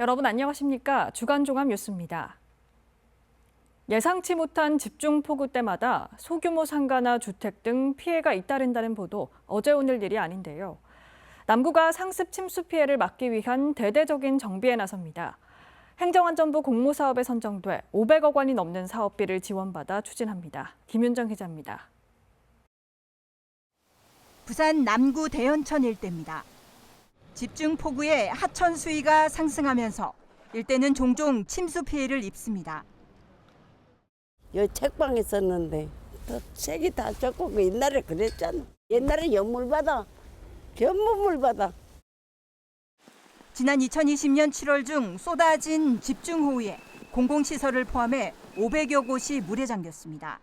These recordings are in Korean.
여러분 안녕하십니까? 주간 종합 뉴스입니다. 예상치 못한 집중폭우 때마다 소규모 상가나 주택 등 피해가 잇따른다는 보도 어제 오늘 일이 아닌데요. 남구가 상습 침수 피해를 막기 위한 대대적인 정비에 나섭니다. 행정안전부 공모사업에 선정돼 500억 원이 넘는 사업비를 지원받아 추진합니다. 김윤정 기자입니다. 부산 남구 대연천 일대입니다. 집중폭우에 하천 수위가 상승하면서 일대는 종종 침수 피해를 입습니다. 여기 책방에 썼는데 또 책이 다 젖고 옛날에 그랬잖아. 옛날에 연물바다, 전부 물바다. 지난 2020년 7월 중 쏟아진 집중호우에 공공시설을 포함해 500여 곳이 물에 잠겼습니다.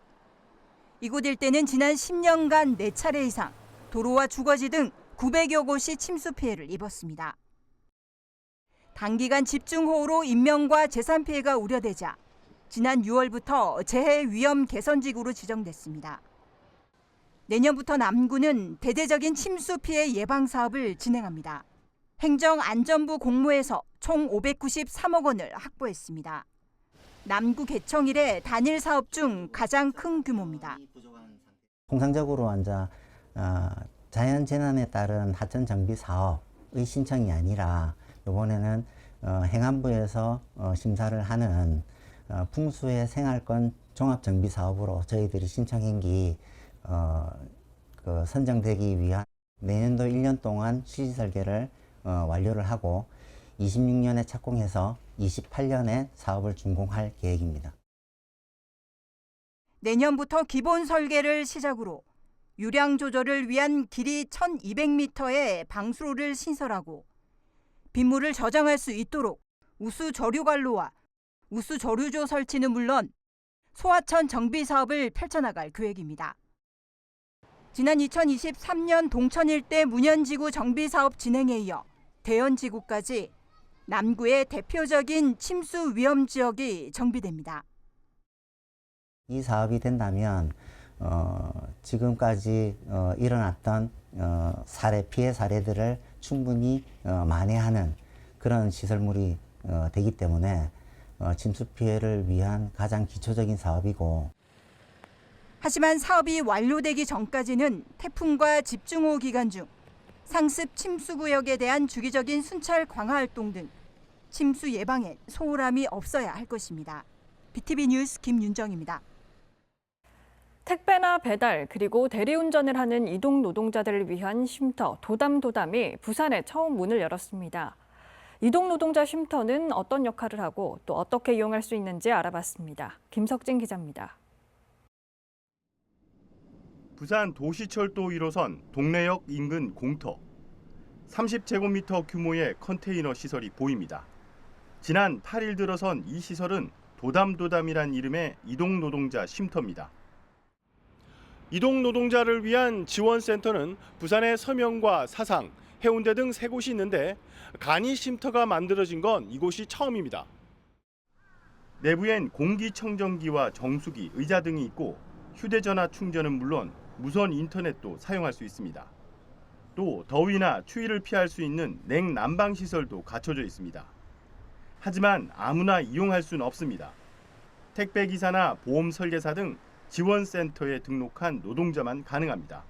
이곳 일대는 지난 10년간 4차례 이상 도로와 주거지 등 900여 곳이 침수 피해를 입었습니다. 단기간 집중호우로 인명과 재산 피해가 우려되자 지난 6월부터 재해 위험 개선지구로 지정됐습니다. 내년부터 남구는 대대적인 침수 피해 예방 사업을 진행합니다. 행정안전부 공모에서 총 593억 원을 확보했습니다. 남구 개청 이래 단일 사업 중 가장 큰 규모입니다. 통상적으로 자연 재난에 따른 하천 정비 사업의 신청이 아니라 이번에는 행안부에서 심사를 하는 풍수의 생활권 종합 정비 사업으로 저희들이 신청행기 선정되기 위한 내년도 1년 동안 실시 설계를 완료를 하고 26년에 착공해서 28년에 사업을 준공할 계획입니다. 내년부터 기본 설계를 시작으로 유량 조절을 위한 길이 1200m의 방수로를 신설하고 빗물을 저장할 수 있도록 우수 저류관로와 우수 저류조 설치는 물론 소하천 정비 사업을 펼쳐나갈 계획입니다. 지난 2023년 동천 일대 문현지구 정비 사업 진행에 이어 대연지구까지 남구의 대표적인 침수 위험 지역이 정비됩니다. 이 사업이 된다면 지금까지 일어났던 피해 사례들을 충분히 만회하는 그런 시설물이 되기 때문에 침수 피해를 위한 가장 기초적인 사업이고. 하지만 사업이 완료되기 전까지는 태풍과 집중호우 기간 중 상습 침수 구역에 대한 주기적인 순찰 강화 활동 등 침수 예방에 소홀함이 없어야 할 것입니다. BTV 뉴스 김윤정입니다. 택배나 배달 그리고 대리운전을 하는 이동 노동자들을 위한 쉼터 도담이 부산에 처음 문을 열었습니다. 이동 노동자 쉼터는 어떤 역할을 하고 또 어떻게 이용할 수 있는지 알아봤습니다. 김석진 기자입니다. 부산 도시철도 1호선 동래역 인근 공터. 30제곱미터 규모의 컨테이너 시설이 보입니다. 지난 8일 들어선 이 시설은 도담이란 이름의 이동 노동자 쉼터입니다. 이동 노동자를 위한 지원센터는 부산의 서명과 사상, 해운대 등 3곳이 있는데 간이 쉼터가 만들어진 건 이곳이 처음입니다. 내부엔 공기청정기와 정수기, 의자 등이 있고 휴대전화 충전은 물론 무선 인터넷도 사용할 수 있습니다. 또 더위나 추위를 피할 수 있는 냉난방 시설도 갖춰져 있습니다. 하지만 아무나 이용할 수는 없습니다. 택배기사나 보험 설계사 등 지원센터에 등록한 노동자만 가능합니다.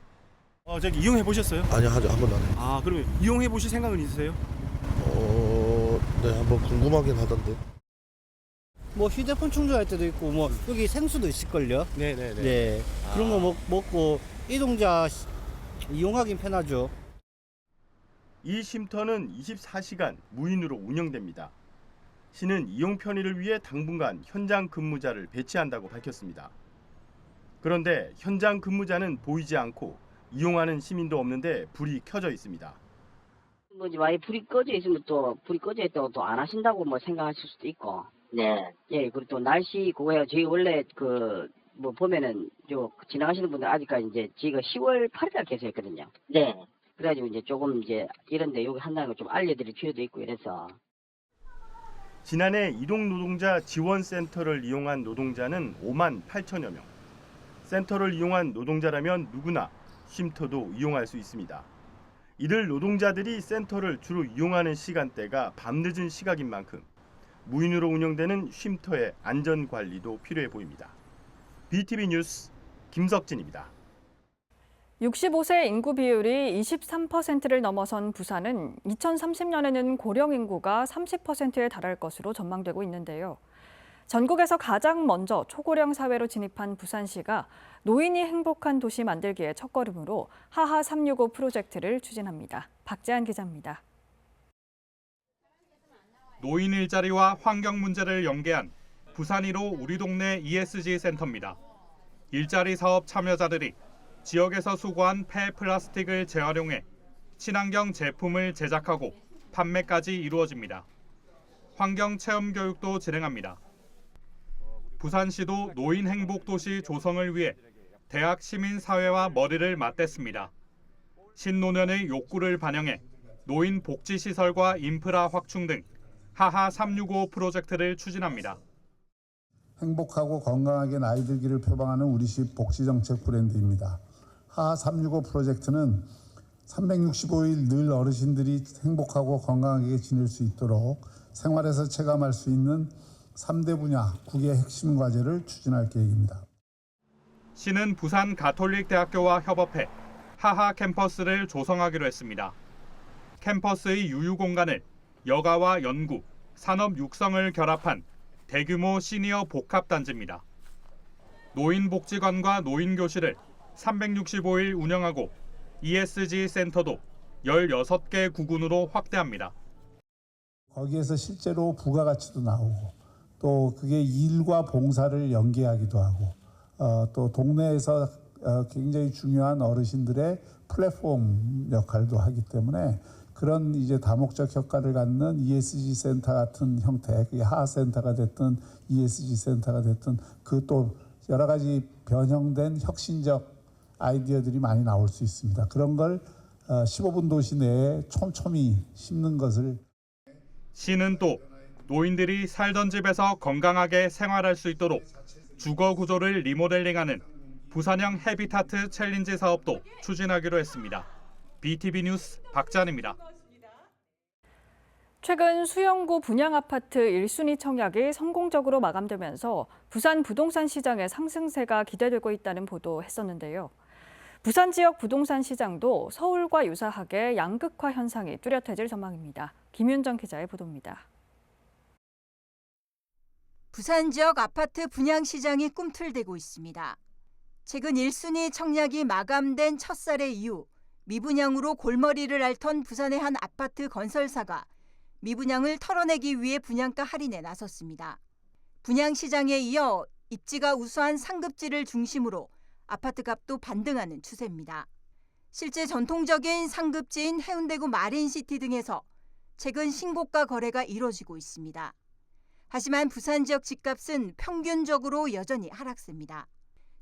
저기 이용해 보셨어요? 아니요, 한 번도 안 해요. 그러면 이용해 보실 생각은 있으세요? 네, 한번 궁금하긴 하던데. 뭐 휴대폰 충전할 때도 있고 뭐 여기 생수도 있을걸요. 네네네. 네, 그런 거 먹고 이동자 이용하긴 편하죠. 이 쉼터는 24시간 무인으로 운영됩니다. 시는 이용 편의를 위해 당분간 현장 근무자를 배치한다고 밝혔습니다. 그런데 현장 근무자는 보이지 않고 이용하는 시민도 없는데 불이 켜져 있습니다. 만약 불이 꺼져 있으면 불이 꺼져 있다고 또 안 하신다고 생각하실 수도 있고. 네. 예, 그리고 또 날씨 그거예요. 저희 원래 보면은 지나가시는 분들 아직까지 이제 저희가 10월 8일날 개소했거든요. 네. 그래가지고 이제 조금 이런데 여기 한다는 걸 좀 알려드릴 필요도 있고 이래서. 지난해 이동 노동자 지원센터를 이용한 노동자는 5만 8천여 명. 센터를 이용한 노동자라면 누구나 쉼터도 이용할 수 있습니다. 이들 노동자들이 센터를 주로 이용하는 시간대가 밤늦은 시각인 만큼 무인으로 운영되는 쉼터의 안전 관리도 필요해 보입니다. BTV 뉴스 김석진입니다. 65세 인구 비율이 23%를 넘어선 부산은 2030년에는 고령 인구가 30%에 달할 것으로 전망되고 있는데요. 전국에서 가장 먼저 초고령 사회로 진입한 부산시가 노인이 행복한 도시 만들기의 첫걸음으로 하하 365 프로젝트를 추진합니다. 박재한 기자입니다. 노인 일자리와 환경 문제를 연계한 부산 1호 우리 동네 ESG 센터입니다. 일자리 사업 참여자들이 지역에서 수거한 폐 플라스틱을 재활용해 친환경 제품을 제작하고 판매까지 이루어집니다. 환경 체험 교육도 진행합니다. 부산시도 노인 행복 도시 조성을 위해 대학 시민사회와 머리를 맞댔습니다. 신노년의 욕구를 반영해 노인 복지시설과 인프라 확충 등 하하 365 프로젝트를 추진합니다. 행복하고 건강하게 나이 들기를 표방하는 우리시 복지정책 브랜드입니다. 하하 365 프로젝트는 365일 늘 어르신들이 행복하고 건강하게 지낼 수 있도록 생활에서 체감할 수 있는 3대 분야 국의 핵심 과제를 추진할 계획입니다. 시는 부산 가톨릭대학교와 협업해 하하 캠퍼스를 조성하기로 했습니다. 캠퍼스의 유휴 공간을 여가와 연구, 산업 육성을 결합한 대규모 시니어 복합단지입니다. 노인복지관과 노인교실을 365일 운영하고 ESG 센터도 16개 구군으로 확대합니다. 거기에서 실제로 부가가치도 나오고 또 그게 일과 봉사를 연계하기도 하고 또 동네에서 굉장히 중요한 어르신들의 플랫폼 역할도 하기 때문에 그런 이제 다목적 효과를 갖는 ESG 센터 같은 형태, 그게 하하 센터가 됐든 ESG 센터가 됐든 그 또 여러 가지 변형된 혁신적 아이디어들이 많이 나올 수 있습니다. 그런 걸 15분 도시 내에 촘촘히 심는 것을 시는 또 노인들이 살던 집에서 건강하게 생활할 수 있도록 주거 구조를 리모델링하는 부산형 헤비타트 챌린지 사업도 추진하기로 했습니다. BTV 뉴스 박찬입니다. 최근 수영구 분양아파트 1순위 청약이 성공적으로 마감되면서 부산 부동산 시장의 상승세가 기대되고 있다는 보도했었는데요. 부산 지역 부동산 시장도 서울과 유사하게 양극화 현상이 뚜렷해질 전망입니다. 김윤정 기자의 보도입니다. 부산 지역 아파트 분양 시장이 꿈틀대고 있습니다. 최근 1순위 청약이 마감된 첫사례 이후 미분양으로 골머리를 앓던 부산의 한 아파트 건설사가 미분양을 털어내기 위해 분양가 할인에 나섰습니다. 분양 시장에 이어 입지가 우수한 상급지를 중심으로 아파트 값도 반등하는 추세입니다. 실제 전통적인 상급지인 해운대구 마린시티 등에서 최근 신고가 거래가 이뤄지고 있습니다. 하지만 부산 지역 집값은 평균적으로 여전히 하락세입니다.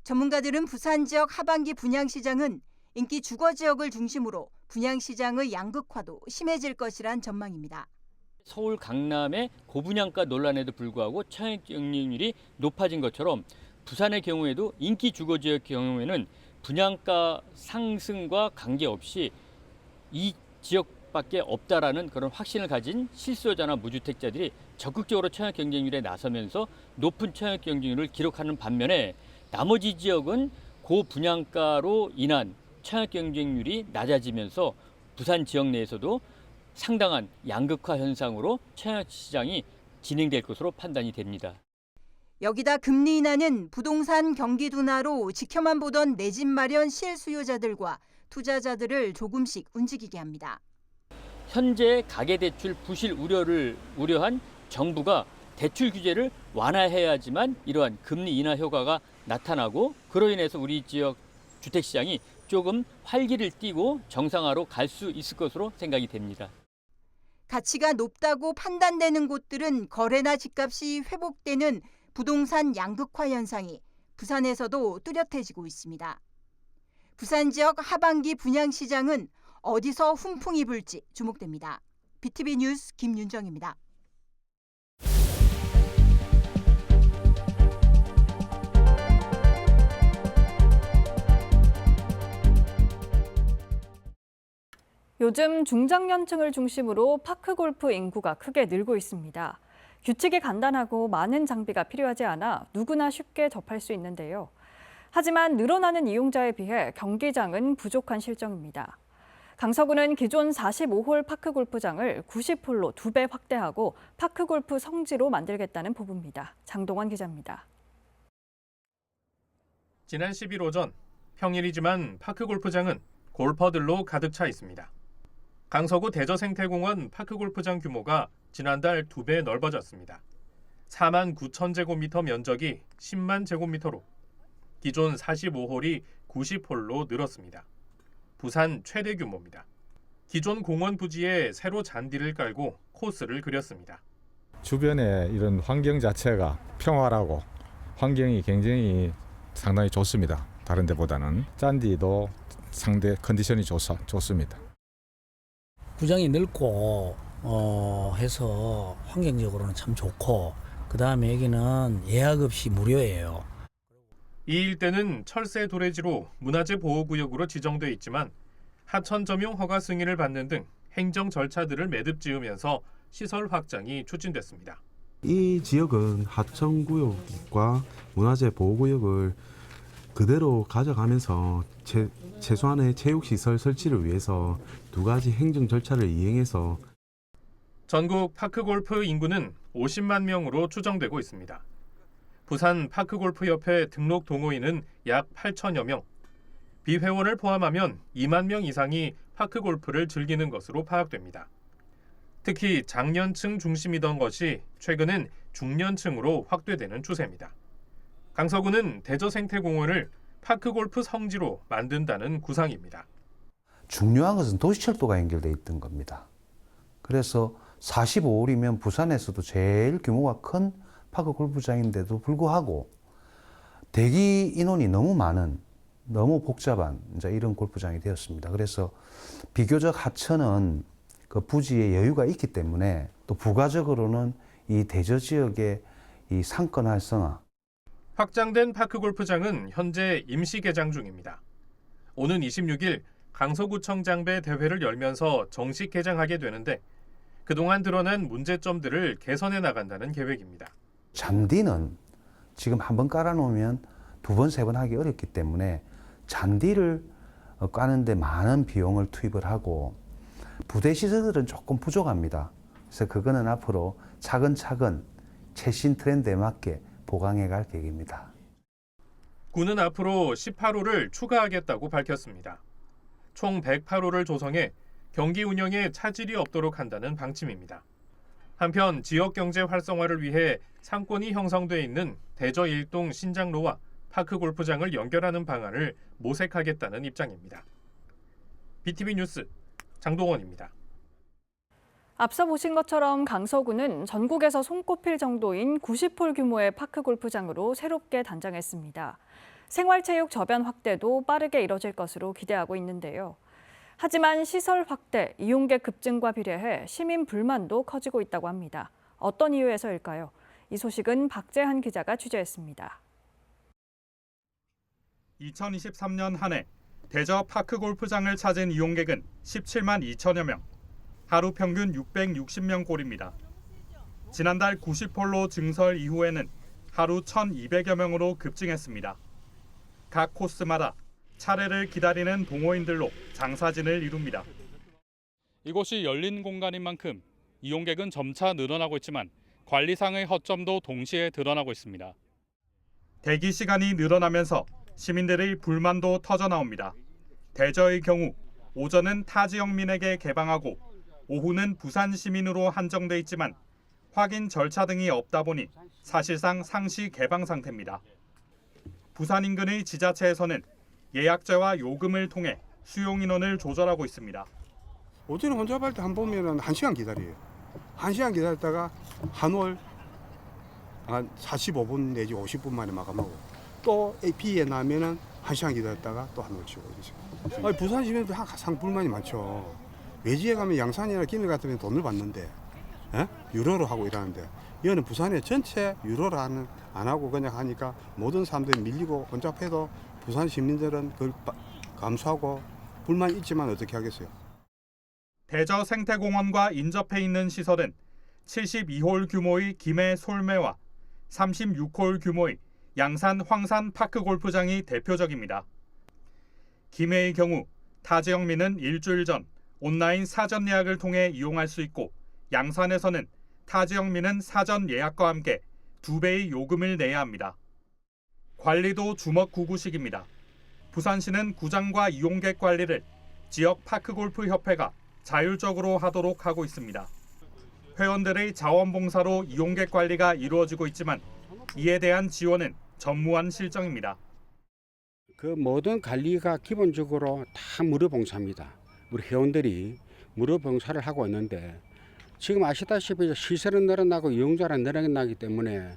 전문가들은 부산 지역 하반기 분양 시장은 인기 주거 지역을 중심으로 분양 시장의 양극화도 심해질 것이란 전망입니다. 서울 강남의 고분양가 논란에도 불구하고 청약 경쟁률이 높아진 것처럼 부산의 경우에도 인기 주거 지역 경우에는 분양가 상승과 관계없이 이 지역밖에 없다라는 그런 확신을 가진 실수요자나 무주택자들이 적극적으로 청약 경쟁률에 나서면서 높은 청약 경쟁률을 기록하는 반면에 나머지 지역은 고분양가로 인한 청약 경쟁률이 낮아지면서 부산 지역 내에서도 상당한 양극화 현상으로 청약 시장이 진행될 것으로 판단이 됩니다. 여기다 금리 인하는 부동산 경기 둔화로 지켜만 보던 내 집 마련 실수요자들과 투자자들을 조금씩 움직이게 합니다. 현재 가계대출 부실 우려한 정부가 대출 규제를 완화해야지만 이러한 금리 인하 효과가 나타나고 그로 인해서 우리 지역 주택시장이 조금 활기를 띠고 정상화로 갈 수 있을 것으로 생각이 됩니다. 가치가 높다고 판단되는 곳들은 거래나 집값이 회복되는 부동산 양극화 현상이 부산에서도 뚜렷해지고 있습니다. 부산 지역 하반기 분양 시장은 어디서 훈풍이 불지 주목됩니다. BTV 뉴스 김윤정입니다. 요즘 중장년층을 중심으로 파크골프 인구가 크게 늘고 있습니다. 규칙이 간단하고 많은 장비가 필요하지 않아 누구나 쉽게 접할 수 있는데요. 하지만 늘어나는 이용자에 비해 경기장은 부족한 실정입니다. 강서구는 기존 45홀 파크골프장을 90홀로 2배 확대하고 파크골프 성지로 만들겠다는 포부입니다. 장동원 기자입니다. 지난 10일 오전 평일이지만 파크골프장은 골퍼들로 가득 차 있습니다. 강서구 대저생태공원 파크골프장 규모가 지난달 2배 넓어졌습니다. 4만 9천 제곱미터 면적이 10만 제곱미터로 기존 45홀이 90홀로 늘었습니다. 부산 최대 규모입니다. 기존 공원 부지에 새로 잔디를 깔고 코스를 그렸습니다. 주변에 이런 환경 자체가 평화라고 환경이 굉장히 상당히 좋습니다. 다른 데보다는 잔디도 상대 컨디션이 좋습니다. 구장이 넓고 해서 환경적으로는 참 좋고 그다음에 여기는 예약 없이 무료예요. 이 일대는 철새 도래지로 문화재 보호구역으로 지정돼 있지만 하천 점용 허가 승인을 받는 등 행정 절차들을 매듭 지으면서 시설 확장이 추진됐습니다. 이 지역은 하천구역과 문화재 보호구역을 그대로 가져가면서 최소한의 체육시설 설치를 위해서 2가지 행정 절차를 이행해서 전국 파크골프 인구는 50만 명으로 추정되고 있습니다. 부산 파크골프협회 등록 동호인은 약 8천여 명, 비회원을 포함하면 2만 명 이상이 파크골프를 즐기는 것으로 파악됩니다. 특히 장년층 중심이던 것이 최근엔 중년층으로 확대되는 추세입니다. 강서구는 대저생태공원을 파크골프 성지로 만든다는 구상입니다. 중요한 것은 도시철도가 연결돼 있던 겁니다. 그래서 45홀이면 부산에서도 제일 규모가 큰 파크골프장인데도 불구하고 대기 인원이 너무 많은, 너무 복잡한 이제 이런 골프장이 되었습니다. 그래서 비교적 하천은 그 부지에 여유가 있기 때문에 또 부가적으로는 이 대저 지역의 이 상권 활성화. 확장된 파크골프장은 현재 임시 개장 중입니다. 오는 26일 강서구청장배 대회를 열면서 정식 개장하게 되는데 그동안 드러난 문제점들을 개선해 나간다는 계획입니다. 잔디는 지금 한번 깔아놓으면 2번, 3번 하기 어렵기 때문에 잔디를 까는데 많은 비용을 투입을 하고 부대 시설들은 조금 부족합니다. 그래서 그거는 앞으로 차근차근 최신 트렌드에 맞게 보강해 갈 계획입니다. 구는 앞으로 18호를 추가하겠다고 밝혔습니다. 총 108호를 조성해 경기 운영에 차질이 없도록 한다는 방침입니다. 한편 지역 경제 활성화를 위해 상권이 형성돼 있는 대저 일동 신장로와 파크골프장을 연결하는 방안을 모색하겠다는 입장입니다. BTV 뉴스 장동원입니다. 앞서 보신 것처럼 강서구는 전국에서 손꼽힐 정도인 90홀 규모의 파크골프장으로 새롭게 단장했습니다. 생활체육 저변 확대도 빠르게 이뤄질 것으로 기대하고 있는데요. 하지만 시설 확대, 이용객 급증과 비례해 시민 불만도 커지고 있다고 합니다. 어떤 이유에서일까요? 이 소식은 박재한 기자가 취재했습니다. 2023년 한 해 대저 파크골프장을 찾은 이용객은 17만 2천여 명, 하루 평균 660명 꼴입니다. 지난달 90홀로 증설 이후에는 하루 1,200여 명으로 급증했습니다. 각 코스마다 차례를 기다리는 동호인들로 장사진을 이룹니다. 이곳이 열린 공간인 만큼 이용객은 점차 늘어나고 있지만 관리상의 허점도 동시에 드러나고 있습니다. 대기 시간이 늘어나면서 시민들의 불만도 터져나옵니다. 대저의 경우 오전은 타 지역민에게 개방하고 오후는 부산 시민으로 한정돼 있지만 확인 절차 등이 없다 보니 사실상 상시 개방 상태입니다. 부산 인근의 지자체에서는 예약제와 요금을 통해 수용 인원을 조절하고 있습니다. 오전에 혼잡할 때 한 보면은 1시간 기다려요. 1시간 기다렸다가 한 월 한 45분 내지 50분 만에 마감하고 또 AP에 나면은 1시간 기다렸다가 또 한 월 치고 이러죠. 부산 시민들 항상 불만이 많죠. 외지에 가면 양산이나 기내 같으면 돈을 받는데 유로로 하고 이러는데 이거는 부산에 전체 유로를 안 하고 그냥 하니까 모든 사람들이 밀리고 혼잡해도 부산 시민들은 그걸 감수하고 불만 있지만 어떻게 하겠어요. 대저 생태공원과 인접해 있는 시설은 72홀 규모의 김해 솔매와 36홀 규모의 양산 황산 파크 골프장이 대표적입니다. 김해의 경우 타 지역민은 일주일 전 온라인 사전 예약을 통해 이용할 수 있고, 양산에서는 타 지역민은 사전 예약과 함께 2배의 요금을 내야 합니다. 관리도 주먹구구식입니다. 부산시는 구장과 이용객 관리를 지역 파크골프협회가 자율적으로 하도록 하고 있습니다. 회원들의 자원봉사로 이용객 관리가 이루어지고 있지만 이에 대한 지원은 전무한 실정입니다. 그 모든 관리가 기본적으로 다 무료 봉사입니다. 우리 회원들이 무료 봉사를 하고 있는데, 지금 아시다시피 시설은 늘어나고 이용자는 늘어나기 때문에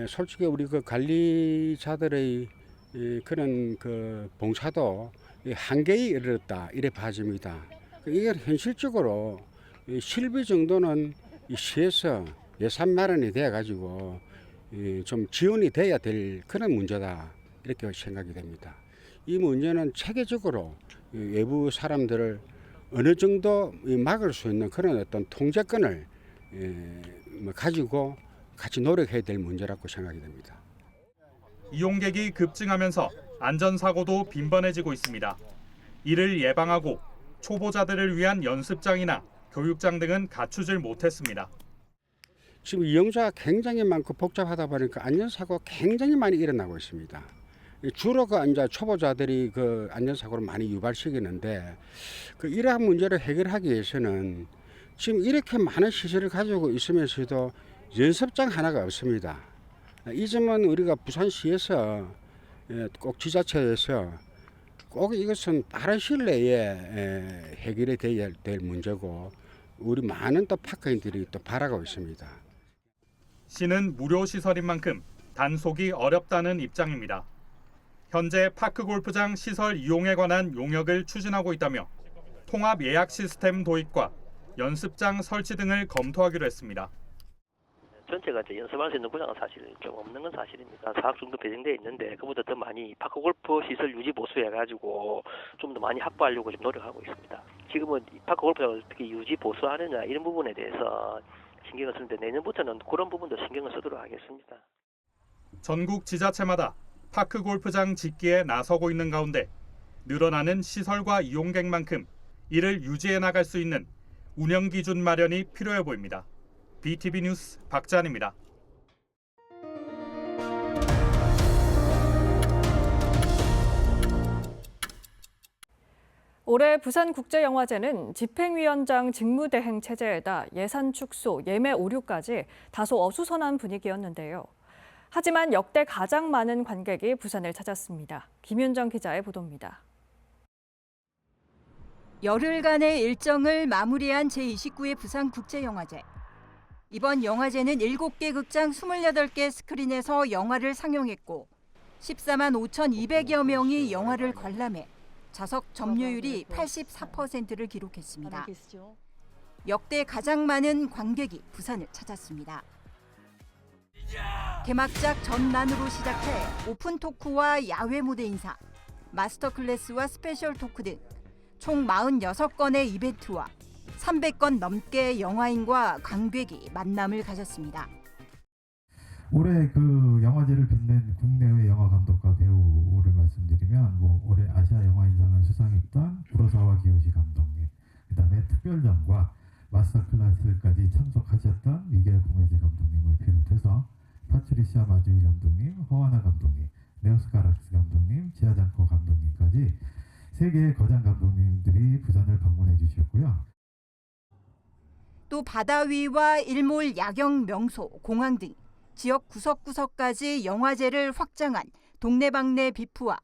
솔직히 우리 그 관리자들의 그런 그 봉사도 한계에 이르렀다 이래 봐집니다. 이게 현실적으로 실비 정도는 시에서 예산 마련이 돼 가지고 좀 지원이 돼야 될 그런 문제다 이렇게 생각이 됩니다. 이 문제는 체계적으로 외부 사람들을 어느 정도 막을 수 있는 그런 어떤 통제권을 가지고 같이 노력해야 될 문제라고 생각이 됩니다. 이용객이 급증하면서 안전사고도 빈번해지고 있습니다. 이를 예방하고 초보자들을 위한 연습장이나 교육장 등은 갖추질 못했습니다. 지금 이용자가 굉장히 많고 복잡하다 보니까 안전사고가 굉장히 많이 일어나고 있습니다. 주로 그 이제 초보자들이 그 안전사고를 많이 유발시키는데, 그 이러한 문제를 해결하기 위해서는 지금 이렇게 많은 시설을 가지고 있으면서도 연습장 하나가 없습니다. 이 점은 우리가 부산시에서 꼭 지자체에서 꼭 이것은 빠른 시일 내에 해결이 돼야 될 문제고, 우리 많은 또 파크인들이 또 바라고 있습니다. 시는 무료 시설인 만큼 단속이 어렵다는 입장입니다. 현재 파크 골프장 시설 이용에 관한 용역을 추진하고 있다며 통합 예약 시스템 도입과 연습장 설치 등을 검토하기로 했습니다. 전체가 이제 연습할 수 있는 구장은 사실 좀 없는 건 사실입니다. 4억 정도 배정돼 있는데 그보다 더 많이 파크 골프 시설 유지 보수해가지고 좀 더 많이 확보하려고 좀 노력하고 있습니다. 지금은 파크 골프장을 어떻게 유지 보수하느냐 이런 부분에 대해서 신경을 쓰는데, 내년부터는 그런 부분도 신경을 쓰도록 하겠습니다. 전국 지자체마다 파크 골프장 짓기에 나서고 있는 가운데 늘어나는 시설과 이용객만큼 이를 유지해 나갈 수 있는 운영 기준 마련이 필요해 보입니다. BTV 뉴스 박찬입니다. 올해 부산국제영화제는 집행위원장 직무대행 체제에다 예산 축소, 예매 오류까지 다소 어수선한 분위기였는데요. 하지만 역대 가장 많은 관객이 부산을 찾았습니다. 김윤정 기자의 보도입니다. 열흘간의 일정을 마무리한 제29회 부산국제영화제. 이번 영화제는 7개 극장 28개 스크린에서 영화를 상영했고 14만 5,200여 명이 영화를 관람해 좌석 점유율이 84%를 기록했습니다. 역대 가장 많은 관객이 부산을 찾았습니다. 개막작 전란으로 시작해 오픈 토크와 야외 무대 인사, 마스터 클래스와 스페셜 토크 등 총 46건의 이벤트와 300건 넘게 영화인과 관객이 만남을 가졌습니다. 올해 그 영화제를 빛낸 국내의 영화 감독과 배우를 말씀드리면 올해 아시아 영화인상을 수상했던 구로사와 기요시 감독님, 그다음에 특별전과 마스터 클래스까지 참석하셨던 미겔 고메제 감독님을 비롯해서 파트리시아 마주이 감독님, 허와나 감독님, 네오스 가락스 감독님, 지아장코 감독님까지 세계의 거장 감독님들이 부산을 방문해 주셨고요. 또 바다 위와 일몰 야경 명소, 공항 등 지역 구석구석까지 영화제를 확장한 동네방네 비프와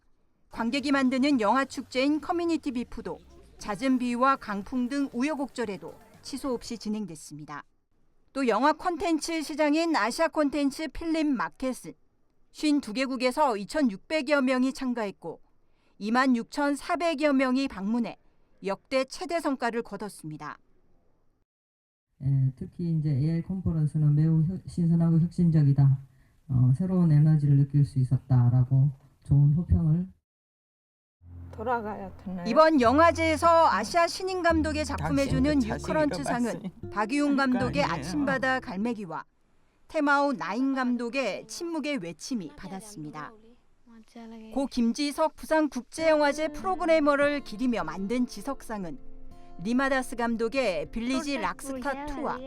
관객이 만드는 영화축제인 커뮤니티 비프도 잦은 비와 강풍 등 우여곡절에도 취소 없이 진행됐습니다. 또 영화 콘텐츠 시장인 아시아 콘텐츠 필름 마켓은 52개국에서 2,600여 명이 참가했고 26,400여 명이 방문해 역대 최대 성과를 거뒀습니다. 특히 이제 AI 컨퍼런스는 매우 신선하고 혁신적이다. 새로운 에너지를 느낄 수 있었다라고 좋은 호평을. 돌아가야 되나요? 이번 영화제에서 아시아 신인 감독의 작품에 주는 유커런트 상은 박유웅 감독의 아침바다 갈매기와 태마오 나인 감독의 침묵의 외침이 받았습니다. 고 김지석 부산국제영화제 프로그래머를 기리며 만든 지석상은 리마다스 감독의 빌리지 락스타 2와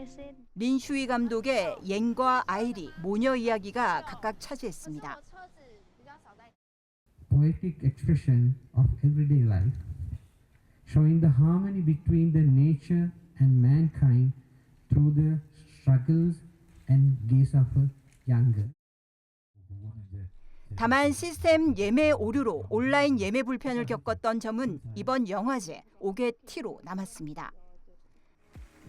린슈이 감독의 옌과 아이리 모녀 이야기가 각각 차지했습니다. Poetic expression of everyday life, showing the harmony between the nature and mankind through the struggles and gaze of a young girl. 다만 시스템 예매 오류로 온라인 예매 불편을 겪었던 점은 이번 영화제 5개 티로 남았습니다.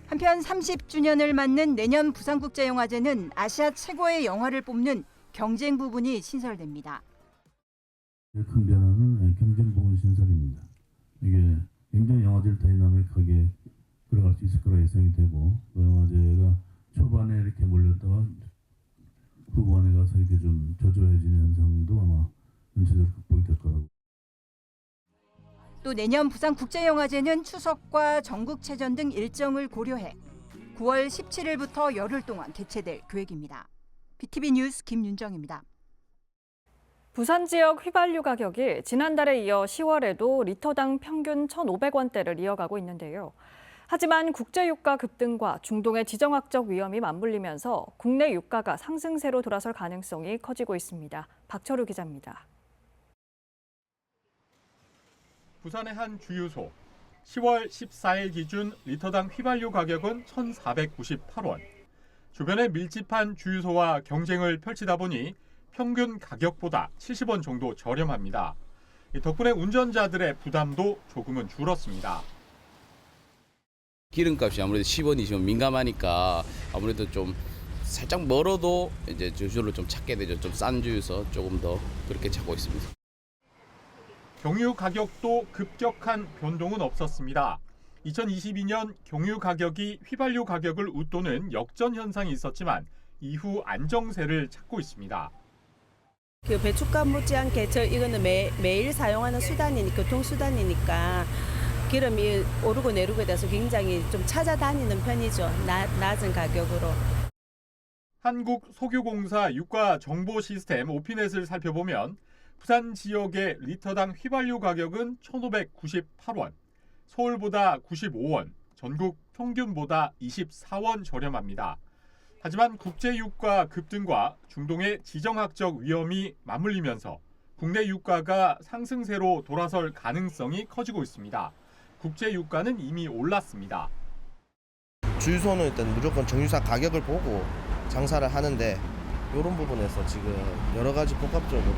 한편 30주년을 맞는 내년 부산국제영화제는 아시아 최고의 영화를 뽑는 경쟁 부분이 신설됩니다. 큰 변화는 경쟁 부분 신설입니다. 이게 굉장히 영화제를 다이나믹하게 끌어갈 수 있을 거라 예상이 되고, 또 영화제가 초반에 이렇게 몰렸다가 후반에 가서 이렇게 좀 저조해지는 현상도 아마 전체적으로 극복이 될 거라고. 또 내년 부산국제영화제는 추석과 전국체전 등 일정을 고려해 9월 17일부터 열흘 동안 개최될 계획입니다. BTV 뉴스 김윤정입니다. 부산 지역 휘발유 가격이 지난달에 이어 10월에도 리터당 평균 1,500원대를 이어가고 있는데요. 하지만 국제유가 급등과 중동의 지정학적 위험이 맞물리면서 국내 유가가 상승세로 돌아설 가능성이 커지고 있습니다. 박철우 기자입니다. 부산의 한 주유소. 10월 14일 기준 리터당 휘발유 가격은 1,498원. 주변에 밀집한 주유소와 경쟁을 펼치다 보니 평균 가격보다 70원 정도 저렴합니다. 덕분에 운전자들의 부담도 조금은 줄었습니다. 기름값이 아무래도 10원이 좀 민감하니까 아무래도 좀 살짝 멀어도 이제 주유소를 좀 찾게 되죠. 좀 싼 주유소 조금 더 그렇게 찾고 있습니다. 경유 가격도 급격한 변동은 없었습니다. 2022년 경유 가격이 휘발유 가격을 웃도는 역전 현상이 있었지만 이후 안정세를 찾고 있습니다. 그 배춧값 못지않게 이거는 매일 사용하는 교통수단이니까 기름이 오르고 내리고에 대해서 굉장히 좀 찾아다니는 편이죠. 낮은 가격으로. 한국석유공사 유가 정보 시스템 오피넷을 살펴보면 부산 지역의 리터당 휘발유 가격은 1,598원, 서울보다 95원, 전국 평균보다 24원 저렴합니다. 하지만 국제유가 급등과 중동의 지정학적 위험이 맞물리면서 국내 유가가 상승세로 돌아설 가능성이 커지고 있습니다. 국제유가는 이미 올랐습니다. 주유소는 일단 무조건 정유사 가격을 보고 장사를 하는데 이런 부분에서 지금 여러 가지 복합적으로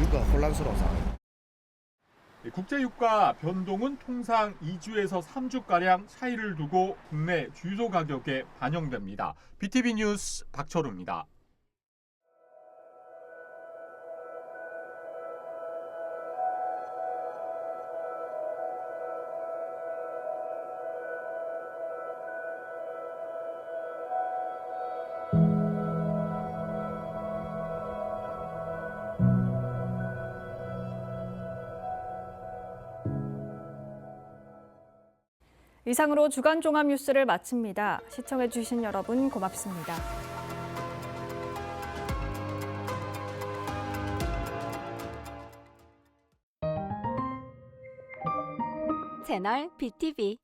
유가가 혼란스러운 상황입니다. 국제유가 변동은 통상 2주에서 3주가량 차이를 두고 국내 주유소 가격에 반영됩니다. BTV 뉴스 박철우입니다. 이상으로 주간 종합 뉴스를 마칩니다. 시청해주신 여러분 고맙습니다. 채널 BTV